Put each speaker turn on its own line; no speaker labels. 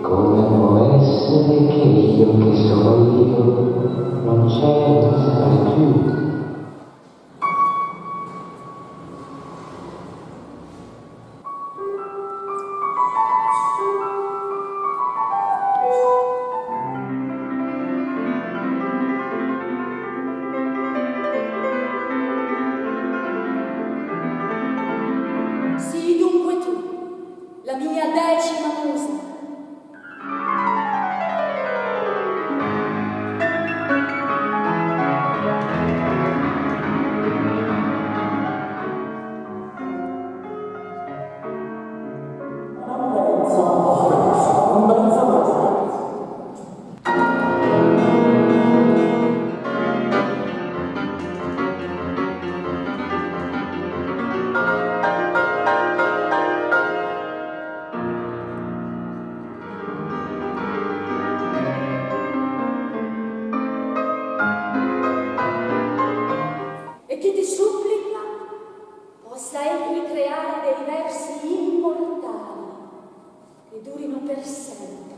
come può essere che io, che sono io, non c'è, non sarai più?
Sii dunque tu, la mia 10ª musa. E che ti supplica possa egli creare dei versi immortali che durino per sempre.